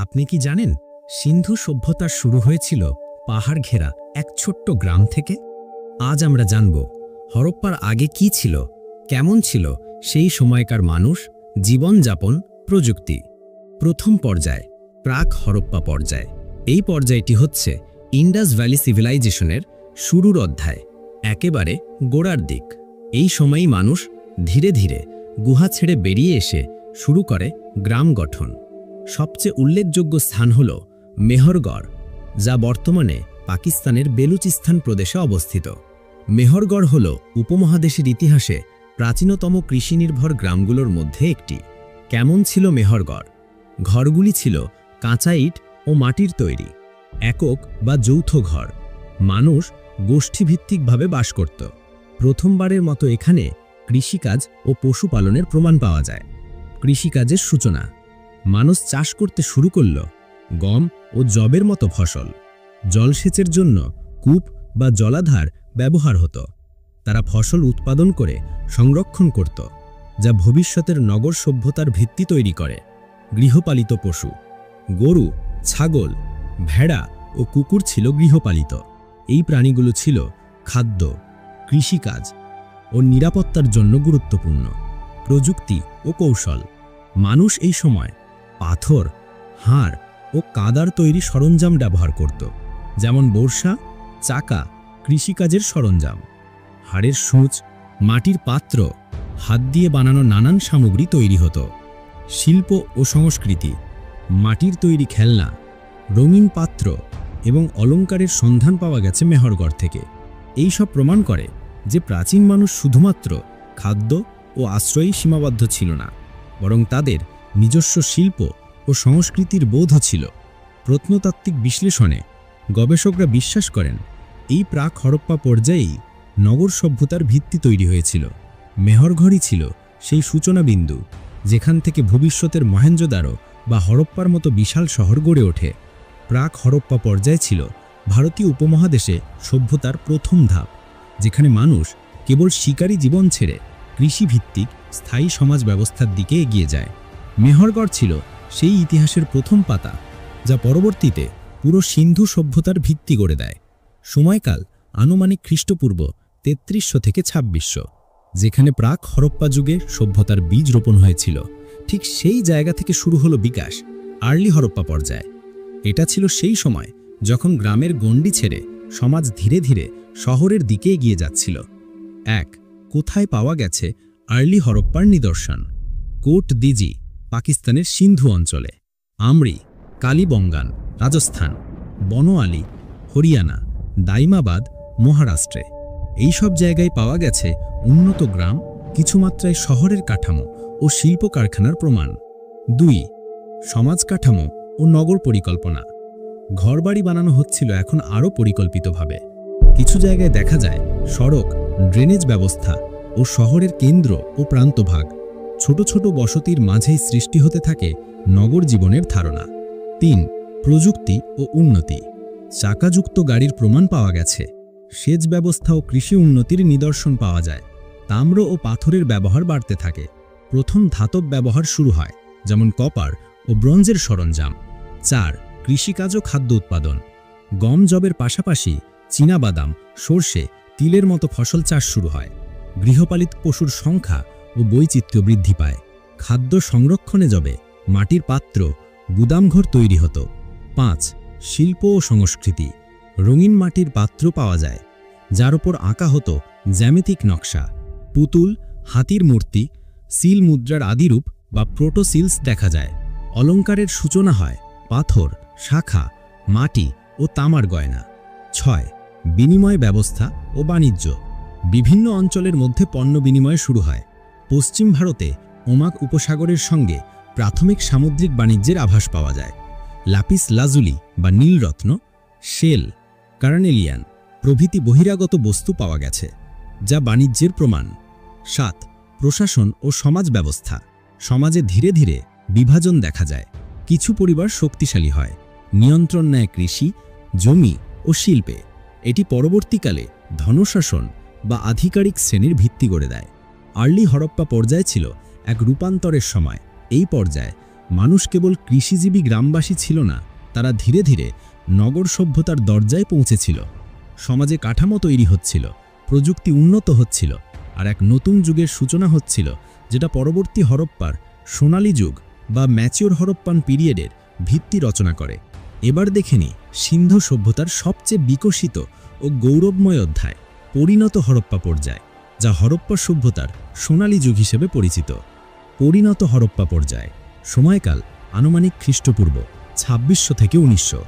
আপনি কি জানেন সিন্ধু সভ্যতা শুরু হয়েছিল পাহাড় ঘেরা এক ছোট্ট গ্রাম থেকে? আজ আমরা জানব হরপ্পার আগে কি ছিল, কেমন ছিল সেই সময়কার মানুষ, জীবনযাপন, প্রযুক্তি। প্রথম পর্যায়, প্রাক হরপ্পা পর্যায়। এই পর্যায়টি হচ্ছে ইন্ডাস ভ্যালি সিভিলাইজেশনের শুরুর অধ্যায়, একেবারে গোড়ার দিক। এই সময়ই মানুষ ধীরে ধীরে গুহা ছেড়ে বেরিয়ে এসে শুরু করে গ্রাম গঠন। সবচেয়ে উল্লেখযোগ্য স্থান হল মেহরগড়, যা বর্তমানে পাকিস্তানের বেলুচিস্তান প্রদেশে অবস্থিত। মেহরগড় হল উপমহাদেশের ইতিহাসে প্রাচীনতম কৃষিনির্ভর গ্রামগুলোর মধ্যে একটি। কেমন ছিল মেহরগড়? ঘরগুলি ছিল কাঁচা ইট ও মাটির তৈরি, একক বা যৌথ ঘর। মানুষ গোষ্ঠীভিত্তিকভাবে বাস করত। প্রথমবারের মতো এখানে কৃষিকাজ ও পশুপালনের প্রমাণ পাওয়া যায়। কৃষিকাজের সূচনা, মানুষ চাষ করতে শুরু করল গম ও যবের মতো ফসল। জলসেচের জন্য কূপ বা জলাধার ব্যবহার হতো। তারা ফসল উৎপাদন করে সংরক্ষণ করত, যা ভবিষ্যতের নগর সভ্যতার ভিত্তি তৈরি করে। গৃহপালিত পশু, গরু, ছাগল, ভেড়া ও কুকুর ছিল গৃহপালিত। এই প্রাণীগুলো ছিল খাদ্য, কৃষিকাজ ও নিরাপত্তার জন্য গুরুত্বপূর্ণ। প্রযুক্তি ও কৌশল, মানুষ এই সময় পাথর, হাড় ও কাদার তৈরি সরঞ্জাম ব্যবহার করত, যেমন বর্ষা, চাকা, কৃষিকাজের সরঞ্জাম। হাড়ের সূঁচ, মাটির পাত্র, হাত দিয়ে বানানো নানান সামগ্রী তৈরি হতো। শিল্প ও সংস্কৃতি, মাটির তৈরি খেলনা, রঙিন পাত্র এবং অলংকারের সন্ধান পাওয়া গেছে মেহরগড় থেকে। এই সব প্রমাণ করে যে প্রাচীন মানুষ শুধুমাত্র খাদ্য ও আশ্রয়ই সীমাবদ্ধ ছিল না, বরং তাদের নিজস্ব শিল্প ও সংস্কৃতির বোধ ছিল। প্রত্নতাত্ত্বিক বিশ্লেষণে গবেষকরা বিশ্বাস করেন এই প্রাক হরপ্পা পর্যায়েই নগর সভ্যতার ভিত্তি তৈরি হয়েছিল। মেহরগড়ই ছিল সেই সূচনা বিন্দু, যেখান থেকে ভবিষ্যতের মহেঞ্জোদারো বা হরপ্পার মতো বিশাল শহর গড়ে ওঠে। প্রাক হরপ্পা পর্যায় ছিল ভারতীয় উপমহাদেশে সভ্যতার প্রথম ধাপ, যেখানে মানুষ কেবল শিকারী জীবন ছেড়ে কৃষিভিত্তিক স্থায়ী সমাজ ব্যবস্থার দিকে এগিয়ে যায়। মেহরগড় ছিল সেই ইতিহাসের প্রথম পাতা, যা পরবর্তীতে পুরো সিন্ধু সভ্যতার ভিত্তি গড়ে দেয়। সময়কাল আনুমানিক খ্রিস্টপূর্ব ৩৩০০ থেকে ২৬০০, যেখানে প্রাক হরপ্পা যুগে সভ্যতার বীজ রোপণ হয়েছিল। ঠিক সেই জায়গা থেকে শুরু হলো বিকাশ, আর্লি হরপ্পা পর্যায়। এটা ছিল সেই সময় যখন গ্রামের গণ্ডি ছেড়ে সমাজ ধীরে ধীরে শহরের দিকে এগিয়ে যাচ্ছিল। ১. কোথায় পাওয়া গেছে আর্লি হরপ্পার নিদর্শন? কোট দিজি, পাকিস্তানের সিন্ধু অঞ্চলে। আমরি, কালীবঙ্গান, রাজস্থান। বনোয়ালি, হরিয়ানা। দাইমাবাদ, মহারাষ্ট্রে। এই সব জায়গায় পাওয়া গেছে উন্নত গ্রাম, কিছুমাত্রায় শহরের কাঠামো ও শিল্প কারখানার প্রমাণ। ২. সমাজ কাঠামো ও নগর পরিকল্পনা। ঘরবাড়ি বানানো হচ্ছিল এখন আরও পরিকল্পিতভাবে। কিছু জায়গায় দেখা যায় সড়ক, ড্রেনেজ ব্যবস্থা ও শহরের কেন্দ্র ও প্রান্তভাগ। ছোট ছোট বসতির মাঝেই সৃষ্টি হতে থাকে নগর জীবনের ধারণা। ৩. প্রযুক্তি ও উন্নতি। চাকাযুক্ত গাড়ির প্রমাণ পাওয়া গেছে। সেচ ব্যবস্থা ও কৃষি উন্নতির নিদর্শন পাওয়া যায়। তাম্র ও পাথরের ব্যবহার বাড়তে থাকে। প্রথম ধাতব ব্যবহার শুরু হয়, যেমন কপার ও ব্রোঞ্জের সরঞ্জাম। ৪. কৃষিকাজ ও খাদ্য উৎপাদন। গম, যবের পাশাপাশি চীনাবাদাম, সর্ষে, তিলের মতো ফসল চাষ শুরু হয়। গৃহপালিত পশুর সংখ্যা ও বৈচিত্র্য বৃদ্ধি পায়। খাদ্য সংরক্ষণে যবে মাটির পাত্র, গুদামঘর তৈরি হতো। ৫. শিল্প ও সংস্কৃতি। রঙিন মাটির পাত্র পাওয়া যায়, যার উপর আঁকা হতো জ্যামিতিক নকশা। পুতুল, হাতির মূর্তি, সিল মুদ্রার আদিরূপ বা প্রোটোসিলস দেখা যায়। অলংকারের সূচনা হয় পাথর, শাখা, মাটি ও তামার গয়না। ৬. বিনিময় ব্যবস্থা ও বাণিজ্য। বিভিন্ন অঞ্চলের মধ্যে পণ্য বিনিময় শুরু হয়। পশ্চিম ভারতে ওমাক উপসাগরের সঙ্গে প্রাথমিক সামুদ্রিক বাণিজ্যের আভাস পাওয়া যায়। লাপিস লাজুলি বা নীলরত্ন, শেল, কার্নেলিয়ান প্রভৃতি বহিরাগত বস্তু পাওয়া গেছে, যা বাণিজ্যের প্রমাণ। ৭. প্রশাসন ও সমাজ ব্যবস্থা। সমাজে ধীরে ধীরে বিভাজন দেখা যায়। কিছু পরিবার শক্তিশালী হয়, নিয়ন্ত্রণ নেয় কৃষি, জমি ও শিল্পে। এটি পরবর্তীকালে ধনশাসন বা আধিকারিক শ্রেণীর ভিত্তি গড়ে দেয়। আর্লি হরপ্পা পর্যায় ছিল এক রূপান্তরের সময়। এই পর্যায়ে মানুষ কেবল কৃষিজীবী গ্রামবাসী ছিল না, তারা ধীরে ধীরে নগর সভ্যতার দরজায় পৌঁছেছিল। সমাজে কাঠামো তৈরি হচ্ছিল, প্রযুক্তি উন্নত হচ্ছিল, আর এক নতুন যুগের সূচনা হচ্ছিল, যেটা পরবর্তী হরপ্পার সোনালী যুগ বা ম্যাচিওর হরপ্পান পিরিয়ডের ভিত্তি রচনা করে। এবার দেখে নিই সিন্ধু সভ্যতার সবচেয়ে বিকশিত ও গৌরবময় অধ্যায়, পরিণত হরপ্পা পর্যায়, যা হরপ্পা সভ্যতার সোনালী যুগ হিসেবে পরিচিত। পরিণত হরপ্পা পর্যায়, সময়কাল আনুমানিক খ্রিস্টপূর্ব 2600 থেকে 1900।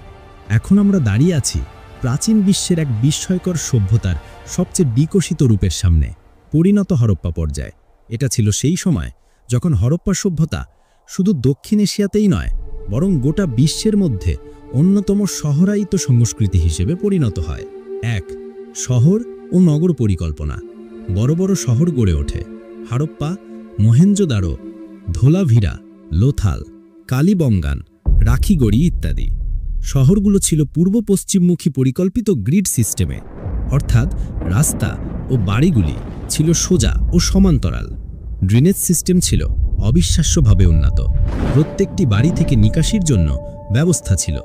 এখন আমরা দাঁড়িয়ে আছি প্রাচীন বিশ্বের এক বিস্ময়কর সভ্যতার সবচেয়ে বিকশিত রূপের সামনে, পরিণত হরপ্পা পর্যায়। এটা ছিল সেই সময় যখন হরপ্পা সভ্যতা শুধু দক্ষিণ এশিয়াতেই নয়, বরং গোটা বিশ্বের মধ্যে অন্যতম শহরায়িত সংস্কৃতি হিসেবে পরিণত হয়। 1. শহর ও নগর পরিকল্পনা। বড় বড় শহর গড়ে ওঠে। হারপ্পা, মহেঞ্জোদারো, ধোলাভিরা, লোথাল, কালিবঙ্গান, রাখিগড়ি ইত্যাদি। শহরগুলো ছিল পূর্ব পশ্চিমমুখী পরিকল্পিত গ্রিড সিস্টেমে, অর্থাৎ রাস্তা ও বাড়িগুলি ছিল সোজা ও সমান্তরাল। ড্রেনেজ সিস্টেম ছিল অবিশ্বাস্যভাবে উন্নত। প্রত্যেকটি বাড়ি থেকে নিকাশির জন্য ব্যবস্থা ছিল।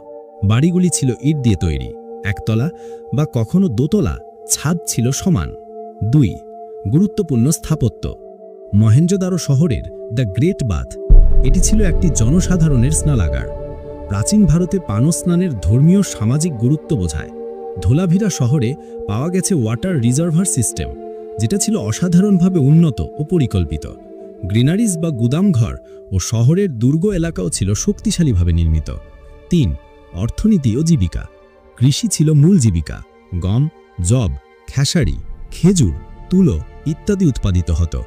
বাড়িগুলি ছিল ইট দিয়ে তৈরি, একতলা বা কখনো দোতলা, ছাদ ছিল সমান। 2. গুরুত্বপূর্ণ স্থাপত্য। মহেঞ্জোদারো শহরের দ্য গ্রেট বাথ, এটি ছিল একটি জনসাধারণের স্নানাগার। প্রাচীন ভারতে পানো স্নানের ধর্মীয় সামাজিক গুরুত্ব বোঝায়। ধোলাভিরা শহরে পাওয়া গেছে ওয়াটার রিজার্ভার সিস্টেম, যেটা ছিল অসাধারণভাবে উন্নত ও পরিকল্পিত। গ্রিনারিজ বা গুদামঘর ও শহরের দুর্গ এলাকাও ছিল শক্তিশালীভাবে নির্মিত। 3. অর্থনীতি ও জীবিকা। কৃষি ছিল মূল জীবিকা। গম, জব, খেসারি, খেজুর, তুলো ইত্যাদি উৎপাদিত হতো।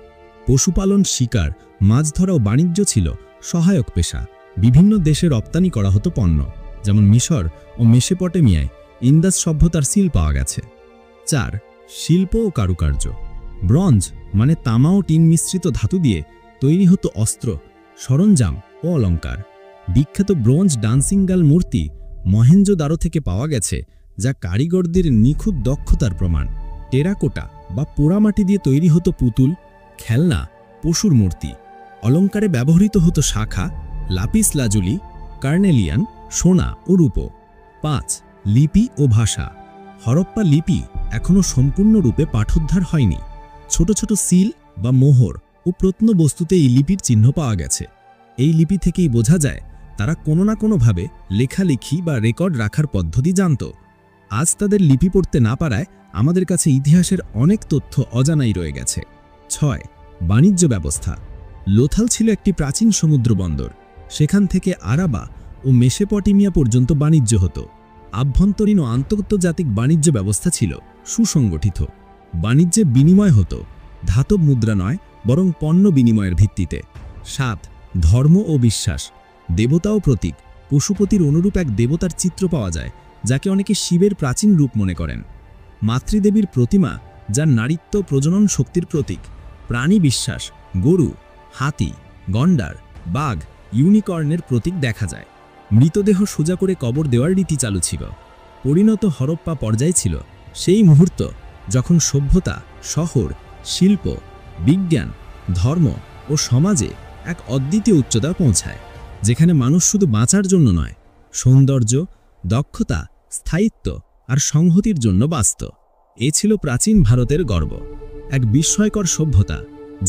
পশুপালন, শিকার, মাছ ধরা ও বাণিজ্য ছিল সহায়ক পেশা। বিভিন্ন দেশে রপ্তানি করা হতো পণ্য, যেমন মিশর ও মেসোপটেমিয়ায় ইন্দাস সভ্যতার সিল পাওয়া গেছে। 4. শিল্প ও কারুকার্য। ব্রঞ্জ মানে তামা ও টিন মিশ্রিত ধাতু দিয়ে তৈরি হতো অস্ত্র, সরঞ্জাম ও অলঙ্কার। বিখ্যাত ব্রোঞ্জ ডান্সিং গার্ল মূর্তি মহেঞ্জোদারো থেকে পাওয়া গেছে, যা কারিগরদের নিখুঁত দক্ষতার প্রমাণ। টেরাকোটা বা পোড়ামাটি দিয়ে তৈরি হতো পুতুল, খেলনা, পশুর মূর্তি। অলঙ্কারে ব্যবহৃত হতো শাখা, লাপিস লাজুলি, কার্নেলিয়ান, সোনা ও রূপো। 5. লিপি ও ভাষা। হরপ্পা লিপি এখনও সম্পূর্ণরূপে পাঠোদ্ধার হয়নি। ছোট ছোট সিল বা মোহর ও প্রত্নবস্তুতে এই লিপির চিহ্ন পাওয়া গেছে। এই লিপি থেকেই বোঝা যায় তারা কোনো না কোনোভাবে লেখালেখি বা রেকর্ড রাখার পদ্ধতি জানত। আজ তাদের লিপি পড়তে না পারায় আমাদের কাছে ইতিহাসের অনেক তথ্য অজানাই রয়ে গেছে। 6. বাণিজ্য ব্যবস্থা। লোথাল ছিল একটি প্রাচীন সমুদ্র বন্দর। সেখান থেকে আরাবা ও মেসোপটেমিয়া পর্যন্ত বাণিজ্য হতো। আভ্যন্তরীণ ও আন্তর্জাতিক বাণিজ্য ব্যবস্থা ছিল সুসংগঠিত। বাণিজ্যে বিনিময় হতো ধাতব মুদ্রা নয়, বরং পণ্য বিনিময়ের ভিত্তিতে। 7. ধর্ম ও বিশ্বাস। দেবতা ও প্রতীক। পশুপতির অনুরূপ এক দেবতার চিত্র পাওয়া যায়, যাকে অনেকে শিবের প্রাচীন রূপ মনে করেন। মাতৃদেবীর প্রতিমা, যার নারীত্ব প্রজনন শক্তির প্রতীক। প্রাণী বিশ্বাস। গরু, হাতি, গন্ডার, বাঘ, ইউনিকর্নের প্রতীক দেখা যায়। মৃতদেহ সোজা করে কবর দেওয়ার রীতি চালু ছিল। পরিণত হরপ্পা পর্যায় ছিল সেই মুহূর্ত যখন সভ্যতা, শহর, শিল্প, বিজ্ঞান, ধর্ম ও সমাজে এক অদ্বিতীয় উচ্চতা পৌঁছায়, যেখানে মানুষ শুধু বাঁচার জন্য নয়, সৌন্দর্য, দক্ষতা, স্থায়িত্ব আর সংহতির জন্য বাঁচত। এ ছিল প্রাচীন ভারতের গর্ব, এক বিস্ময়কর সভ্যতা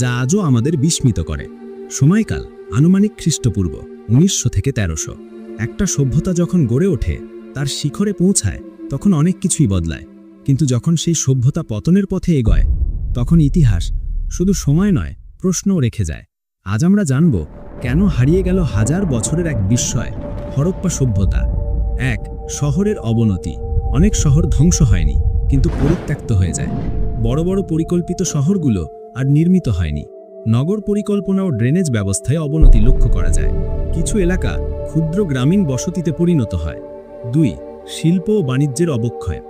যা আজও আমাদের বিস্মিত করে। সময়কাল আনুমানিক খ্রিস্টপূর্ব 1900 থেকে 1300। একটা সভ্যতা যখন গড়ে ওঠে, তার শিখরে পৌঁছায়, তখন অনেক কিছুই বদলায়। কিন্তু যখন সেই সভ্যতা পতনের পথে এগোয়, তখন ইতিহাস শুধু সময় নয়, প্রশ্নও রেখে যায়। আজ আমরা জানব কেন হারিয়ে গেল হাজার বছরের এক বিস্ময়, হরপ্পা সভ্যতা। 1. শহরের অবনতি। অনেক শহর ধ্বংস হয়নি, কিন্তু পরিত্যক্ত হয়ে যায়। বড় বড় পরিকল্পিত শহরগুলো আর নির্মিত হয়নি। নগর পরিকল্পনা ও ড্রেনেজ ব্যবস্থায় অবনতি লক্ষ্য করা যায়। কিছু এলাকা ক্ষুদ্র গ্রামীণ বসতিতে পরিণত হয়। 2. শিল্প ও বাণিজ্যের অবক্ষয়।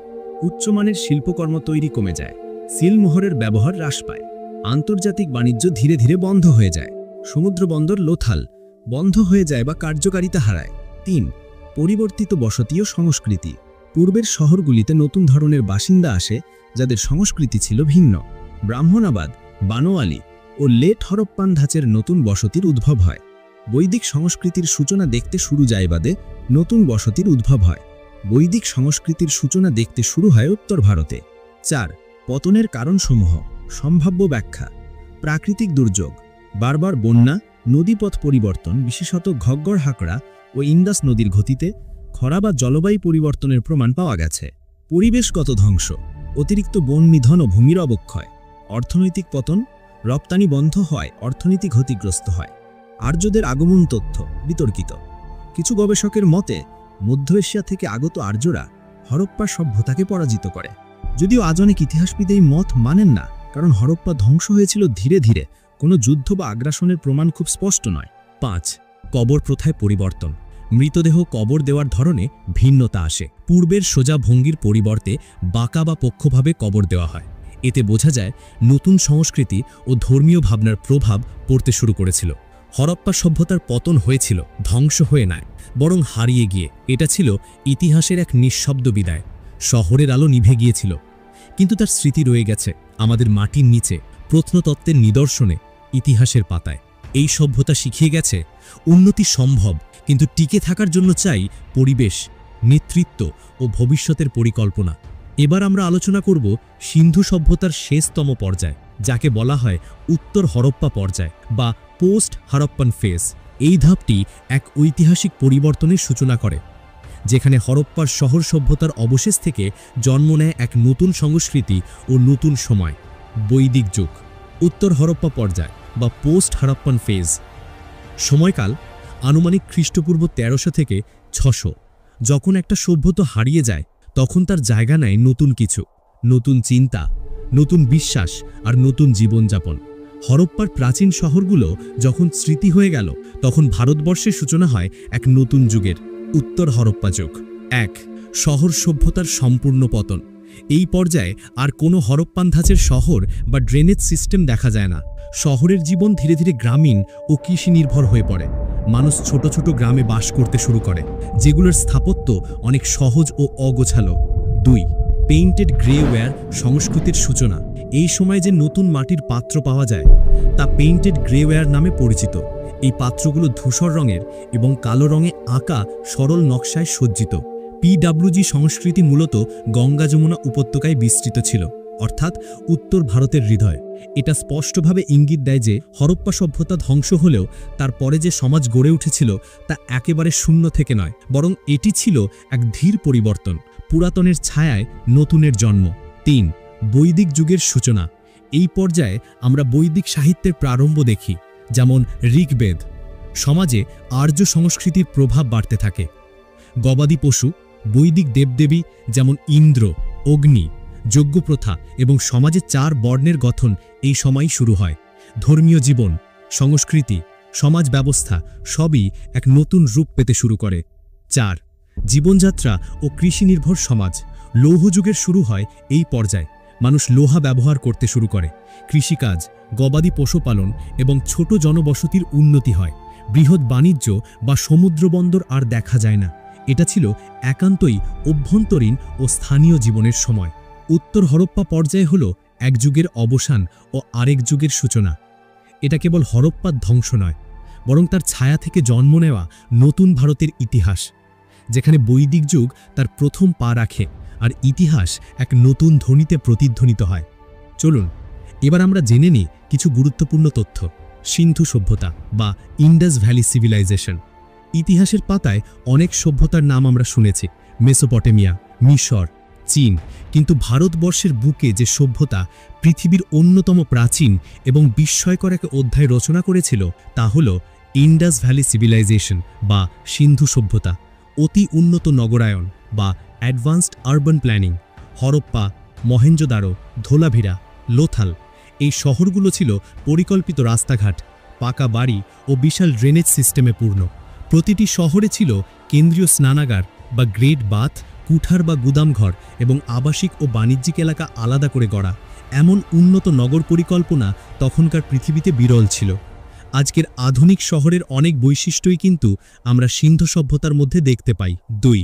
উচ্চমানের শিল্পকর্ম তৈরি কমে যায়। সিলমোহরের ব্যবহার হ্রাস পায়। আন্তর্জাতিক বাণিজ্য ধীরে ধীরে বন্ধ হয়ে যায়। সমুদ্র বন্দর লোথাল বন্ধ হয়ে যায় বা কার্যকারিতা হারায়। 3. পরিবর্তিত বসতি ও সংস্কৃতি। পূর্বের শহরগুলিতে নতুন ধরনের বাসিন্দা আসে, যাদের সংস্কৃতি ছিল ভিন্ন। ব্রাহ্মণাবাদ, বানোয়ালি ও লেট হরপ্পান ধাঁচের নতুন বসতির উদ্ভব হয়। বৈদিক সংস্কৃতির সূচনা দেখতে শুরু যায় বাদে নতুন বসতির উদ্ভব হয়। বৈদিক সংস্কৃতির সূচনা দেখতে শুরু হয় উত্তর ভারতে। 4. পতনের কারণসমূহ, সম্ভাব্য ব্যাখ্যা। প্রাকৃতিক দুর্যোগ, বারবার বন্যা, নদীপথ পরিবর্তন, বিশেষত ঘগ্গর হাকড়া ও ইন্দাস নদীর গতিতে খরা বা জলবায়ু পরিবর্তনের প্রমাণ পাওয়া গেছে। পরিবেশগত ধ্বংস, অতিরিক্ত বন নিধন ও ভূমির অবক্ষয়। অর্থনৈতিক পতন, রপ্তানি বন্ধ হয়, অর্থনীতি ক্ষতিগ্রস্ত হয়। আর্যদের আগমন তথ্য বিতর্কিত। কিছু গবেষকের মতে মধ্য এশিয়া থেকে আগত আর্যরা হরপ্পা সভ্যতাকে পরাজিত করে, যদিও আজ অনেক ইতিহাসবিদ এই মত মানেন না, কারণ হরপ্পা ধ্বংস হয়েছিল ধীরে ধীরে, কোনো যুদ্ধ বা আগ্রাসনের প্রমাণ খুব স্পষ্ট নয়। 5. কবর প্রথায় পরিবর্তন, মৃতদেহ কবর দেওয়ার ধরনে ভিন্নতা আসে। পূর্বের সোজা ভঙ্গির পরিবর্তে বাঁকা বা পক্ষভাবে কবর দেওয়া হয়। এতে বোঝা যায় নতুন সংস্কৃতি ও ধর্মীয় ভাবনার প্রভাব পড়তে শুরু করেছিল। হরপ্পা সভ্যতার পতন হয়েছিল ধ্বংস হয়ে নয়, বরং হারিয়ে গিয়ে। এটা ছিল ইতিহাসের এক নিঃশব্দ বিদায়। শহরের আলো নিভে গিয়েছিল, কিন্তু তার স্মৃতি রয়ে গেছে আমাদের মাটির নিচে, প্রত্নতত্ত্বের নিদর্শনে, ইতিহাসের পাতায়। এই সভ্যতা শিখিয়ে গেছে উন্নতি সম্ভব, কিন্তু টিকে থাকার জন্য চাই পরিবেশ, নেতৃত্ব ও ভবিষ্যতের পরিকল্পনা। এবার আমরা আলোচনা করব সিন্ধু সভ্যতার শেষতম পর্যায়, যাকে বলা হয় উত্তর হরপ্পা পর্যায় বা পোস্ট হরপ্পান ফেজ। এই ধাপটি এক ঐতিহাসিক পরিবর্তনের সূচনা করে, যেখানে হরপ্পার শহর সভ্যতার অবশেষ থেকে জন্ম নেয় এক নতুন সংস্কৃতি ও নতুন সময়, বৈদিক যুগ। উত্তর হরপ্পা পর্যায় বা পোস্ট হরপ্পান ফেজ সময়কাল আনুমানিক খ্রিস্টপূর্ব 1300 থেকে 600। যখন একটা সভ্যতা হারিয়ে যায়, তখন তার জায়গা নেয় নতুন কিছু, নতুন চিন্তা, নতুন বিশ্বাস আর নতুন জীবনযাপন। হরপ্পার প্রাচীন শহরগুলো যখন স্মৃতি হয়ে গেল, তখন ভারতবর্ষের সূচনা হয় এক নতুন যুগের, উত্তর হরপ্পা যুগ। 1. শহর সভ্যতার সম্পূর্ণ পতন। এই পর্যায়ে আর কোনো হরপ্পান ধাঁচের শহর বা ড্রেনেজ সিস্টেম দেখা যায় না। শহরের জীবন ধীরে ধীরে গ্রামীণ ও কৃষি নির্ভর হয়ে পড়ে। মানুষ ছোট ছোট গ্রামে বাস করতে শুরু করে, যেগুলোর স্থাপত্য অনেক সহজ ও অগোছালো। 2. পেইন্টেড গ্রেওয়্যার সংস্কৃতির সূচনা। এই সময় যে নতুন মাটির পাত্র পাওয়া যায়, তা পেইন্টেড গ্রেওয়্যার নামে পরিচিত। এই পাত্রগুলো ধূসর রঙের এবং কালো রঙে আঁকা সরল নকশায় সজ্জিত। পিডব্লিউজি সংস্কৃতি মূলত গঙ্গা যমুনা উপত্যকায় বিস্তৃত ছিল, অর্থাৎ উত্তর ভারতের হৃদয়। এটা স্পষ্টভাবে ইঙ্গিত দেয় যে হরপ্পা সভ্যতা ধ্বংস হলেও তার পরে যে সমাজ গড়ে উঠেছিল তা একেবারে শূন্য থেকে নয়, বরং এটি ছিল এক ধীর পরিবর্তন, পুরাতনের ছায়ায় নতুনের জন্ম। 3. বৈদিক যুগের সূচনা। এই পর্যায়ে আমরা বৈদিক সাহিত্যের প্রারম্ভ দেখি, যেমন ঋগ্বেদ। সমাজে আর্য সংস্কৃতির প্রভাব বাড়তে থাকে। গবাদি পশু, বৈদিক দেবদেবী যেমন ইন্দ্র, অগ্নি, যজ্ঞপ্রথা এবং সমাজে 4 বর্ণের গঠন এই সময়ই শুরু হয়। ধর্মীয় জীবন, সংস্কৃতি, সমাজ ব্যবস্থা সবই এক নতুন রূপ পেতে শুরু করে। 4. জীবনযাত্রা ও কৃষি নির্ভর সমাজ। লৌহযুগের শুরু হয় এই পর্যায়ে। মানুষ লোহা ব্যবহার করতে শুরু করে। কৃষিকাজ, গবাদি পশুপালন এবং ছোট জনবসতির উন্নতি হয়। বৃহৎ বাণিজ্য বা সমুদ্রবন্দর আর দেখা যায় না। এটা ছিল একান্তই অভ্যন্তরীণ ও স্থানীয় জীবনের সময়। উত্তর হরপ্পা পর্যায় হল এক যুগের অবসান ও আরেক যুগের সূচনা। এটা কেবল হরপ্পার ধ্বংস নয়, বরং তার ছায়া থেকে জন্ম নেওয়া নতুন ভারতের ইতিহাস, যেখানে বৈদিক যুগ তার প্রথম পা রাখে আর ইতিহাস এক নতুন ধ্বনিতে প্রতিধ্বনিত হয়। চলুন এবার আমরা জেনে নিই কিছু গুরুত্বপূর্ণ তথ্য। সিন্ধু সভ্যতা বা ইন্ডাস ভ্যালি সিভিলাইজেশন। ইতিহাসের পাতায় অনেক সভ্যতার নাম আমরা শুনেছি, মেসোপটেমিয়া, মিশর, চীন, কিন্তু ভারতবর্ষের বুকে যে সভ্যতা পৃথিবীর অন্যতম প্রাচীন এবং বিস্ময়কর এক অধ্যায় রচনা করেছিল, তা হল ইন্ডাস ভ্যালি সিভিলাইজেশন বা সিন্ধু সভ্যতা। অতি উন্নত নগরায়ন বা advanced urban planning. Harappa, Mohenjo-daro, Dholavira, Lothal এই শহরগুলো ছিল পরিকল্পিত রাস্তাঘাট, পাকা বাড়ি ও বিশাল ড্রেনেজ সিস্টেমে পূর্ণ। প্রতিটি শহরে ছিল কেন্দ্রীয় স্নানাগার বা গ্রেট বাথ, কুঠার বা গুদামঘর এবং আবাসিক ও বাণিজ্যিক এলাকা আলাদা করে গড়া। এমন উন্নত নগর পরিকল্পনা তখনকার পৃথিবীতে বিরল ছিল। আজকের আধুনিক শহরের অনেক বৈশিষ্ট্যই কিন্তু আমরা সিন্ধু সভ্যতার মধ্যে দেখতে পাই। 2.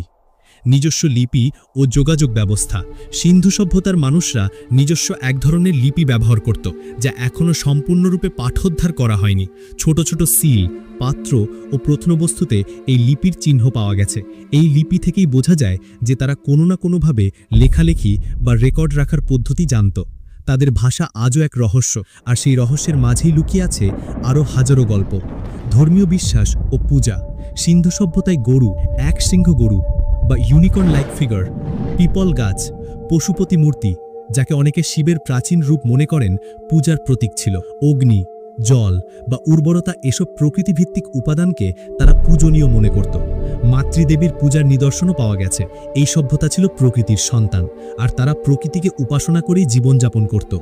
নিজস্ব লিপি ও যোগাযোগ ব্যবস্থা। সিন্ধু সভ্যতার মানুষরা নিজস্ব এক ধরনের লিপি ব্যবহার করত, যা এখনও সম্পূর্ণরূপে পাঠোদ্ধার করা হয়নি। ছোট ছোট সিল, পাত্র ও প্রত্নবস্তুতে এই লিপির চিহ্ন পাওয়া গেছে। এই লিপি থেকেই বোঝা যায় যে তারা কোনো না কোনোভাবে লেখালেখি বা রেকর্ড রাখার পদ্ধতি জানত। তাদের ভাষা আজও এক রহস্য, আর সেই রহস্যের মাঝেই লুকিয়ে আছে আরও হাজারো গল্প। ধর্মীয় বিশ্বাস ও পূজা। সিন্ধু সভ্যতায় গরু, এক সিংহ গরু বা ইউনিকর্ন লাইক ফিগার, পিপল গাছ, পশুপতি মূর্তি, যাকে অনেকে শিবের প্রাচীন রূপ মনে করেন, পূজার প্রতীক ছিল। অগ্নি, জল বা উর্বরতা, এসব প্রকৃতিভিত্তিক উপাদানকে তারা পূজনীয় মনে করত। মাতৃদেবীর পূজার নিদর্শনও পাওয়া গেছে। এই সভ্যতা ছিল প্রকৃতির সন্তান, আর তারা প্রকৃতিকে উপাসনা করেই জীবনযাপন করত।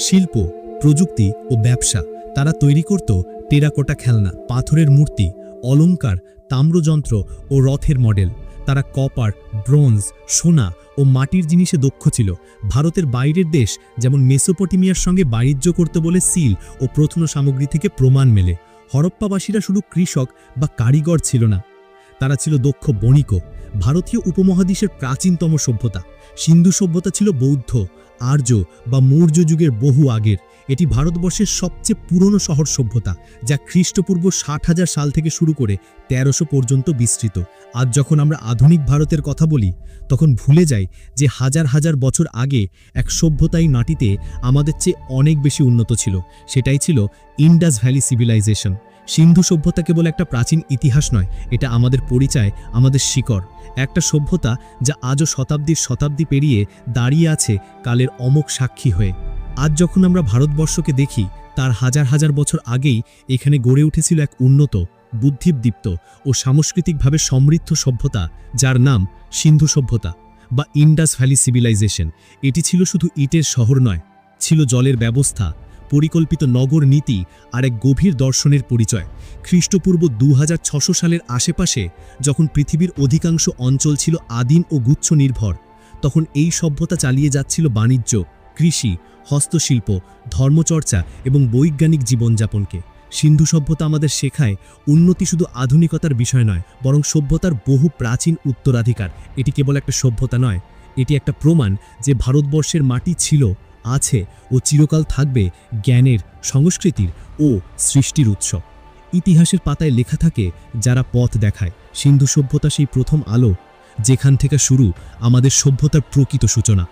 শিল্প, প্রযুক্তি ও ব্যবসা। তারা তৈরি করত টেরাকোটা খেলনা, পাথরের মূর্তি, অলংকার, তাম্রযন্ত্র ও রথের মডেল। তারা কপার, ব্রোঞ্জ, সোনা ও মাটির জিনিসে দক্ষ ছিল। ভারতের বাইরের দেশ যেমন মেসোপটেমিয়ার সঙ্গে বাণিজ্য করতে বলে সিল ও প্রত্ন সামগ্রী থেকে প্রমাণ মেলে। হরপ্পাবাসীরা শুধু কৃষক বা কারিগর ছিল না, তারা ছিল দক্ষ বণিকও। ভারতীয় উপমহাদেশের প্রাচীনতম সভ্যতা। সিন্ধু সভ্যতা ছিল বৌদ্ধ, আর্য বা মৌর্য যুগের বহু আগের। এটি ভারতবর্ষের সবচেয়ে পুরনো শহর সভ্যতা, যা খ্রিস্টপূর্ব 60,000 সাল থেকে শুরু করে 1300 পর্যন্ত বিস্তৃত। আজ যখন আমরা আধুনিক ভারতের কথা বলি, তখন ভুলে যাই যে হাজার হাজার বছর আগে এক সভ্যতাই মাটিতে আমাদের চেয়ে অনেক বেশি উন্নত ছিল। সেটাই ছিল ইন্ডাস ভ্যালি সিভিলাইজেশন। সিন্ধু সভ্যতা কেবল একটা প্রাচীন ইতিহাস নয়, এটা আমাদের পরিচয়, আমাদের শিকড়। একটা সভ্যতা যা আজও শতাব্দীর শতাব্দী পেরিয়ে দাঁড়িয়ে আছে কালের অমোঘ সাক্ষী হয়ে। আজ যখন আমরা ভারতবর্ষকে দেখি, তার হাজার হাজার বছর আগেই এখানে গড়ে উঠেছিল এক উন্নত, বুদ্ধিদীপ্ত ও সাংস্কৃতিকভাবে সমৃদ্ধ সভ্যতা, যার নাম সিন্ধু সভ্যতা বা ইন্ডাস ভ্যালি সিভিলাইজেশন। এটি ছিল শুধু ইটের শহর নয়, ছিল জলের ব্যবস্থা, পরিকল্পিত নগর নীতি আর এক গভীর দর্শনের পরিচয়। খ্রিস্টপূর্ব 2600 সালের আশেপাশে যখন পৃথিবীর অধিকাংশ অঞ্চল ছিল আদিম ও গুচ্ছ নির্ভর, তখন এই সভ্যতা চালিয়ে যাচ্ছিল বাণিজ্য, কৃষি, হস্তশিল্প, ধর্মচর্চা এবং বৈজ্ঞানিক জীবনযাপনকে। সিন্ধু সভ্যতা আমাদের শেখায় উন্নতি শুধু আধুনিকতার বিষয় নয়, বরং সভ্যতার বহু প্রাচীন উত্তরাধিকার। এটি কেবল একটা সভ্যতা নয়, এটি একটা প্রমাণ যে ভারতবর্ষের মাটি ছিল, আছে ও চিরকাল থাকবে জ্ঞানের, সংস্কৃতির ও সৃষ্টির উৎস। ইতিহাসের পাতায় লেখা থাকে, যারা পথ দেখায়। সিন্ধু সভ্যতা সেই প্রথম আলো, যেখান থেকে শুরু আমাদের সভ্যতার প্রকৃত সূচনা।